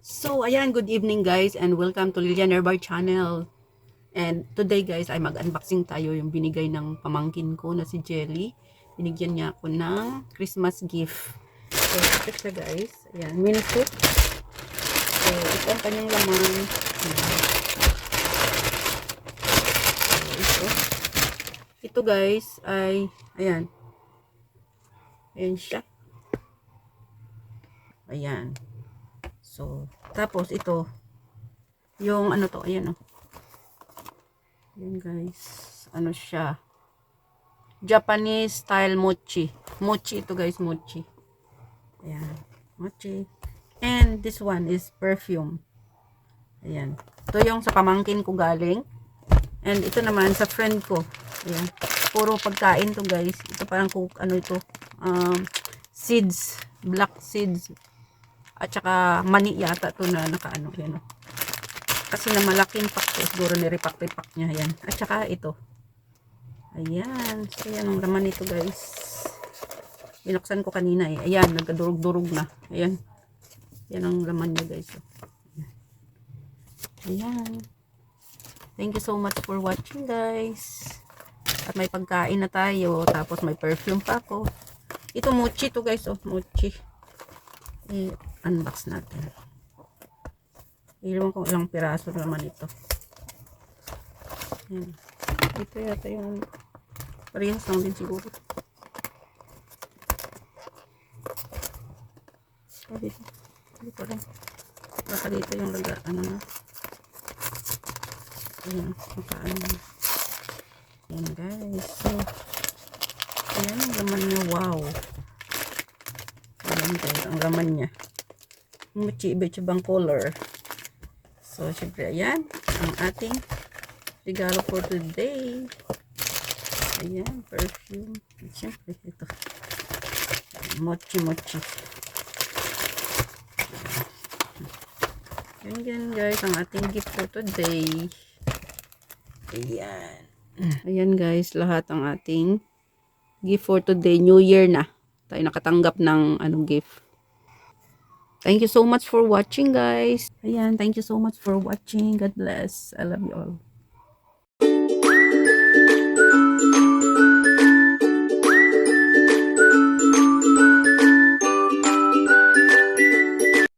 So, ayan, good evening guys and welcome to Lilian Herbar channel. And today guys ay mag-unboxing tayo yung binigay ng pamangkin ko na si Jelly. Binigyan niya ako ng Christmas gift. So, ito siya guys. Ayan, mini soup. So, ito ang kanyang laman. Ayan. So, ito guys ay, ayan. Ayan siya. Ayan. So, tapos ito, yung ano to, ayan oh. Ayan guys, ano siya, Japanese style mochi. Mochi ito guys, mochi. Ayan, mochi. And this one is perfume. Ayan. Ito yung sa pamangkin ko galing. And ito naman sa friend ko. Ayan. Puro pagkain to guys. Ito parang ano ito, seeds, black seeds. At saka mani yata to na nakaano. Ayan o. Kasi na malaking pack to. Siguro nirepack-repack niya. Ayan. At saka ito. Ayan. So, ayan ang laman nito guys. Binuksan ko kanina eh. Ayan. Nagkadurog-durog na. Ayan. Ayan ang laman niya guys. Ayan. Thank you so much for watching guys. At may pagkain na tayo. Tapos may perfume pa ako. Ito mochi to guys. Oh, mochi. I-unbox natin. Ilan ko ilang piraso naman ito. Ayan. Ito yata yung parehas lang din siguro. Oh, dito rin. Baka dito yung laga, ano na. Ayan, makaano na. Ayan guys. So, ayan ang laman niya. Wow. Ayan guys, ang laman niya. Mochi iba-ibang color. So, syempre, ayan. Ang ating regalo for today. Ayan, perfume. Syempre, ito. Mochi. Yan guys, ang ating gift for today. Ayan. Ayan guys, lahat ang ating gift for today. New Year na. Tayo nakatanggap ng anong gift. Thank you so much for watching guys. Ayan, thank you so much for watching. God bless. I love you all.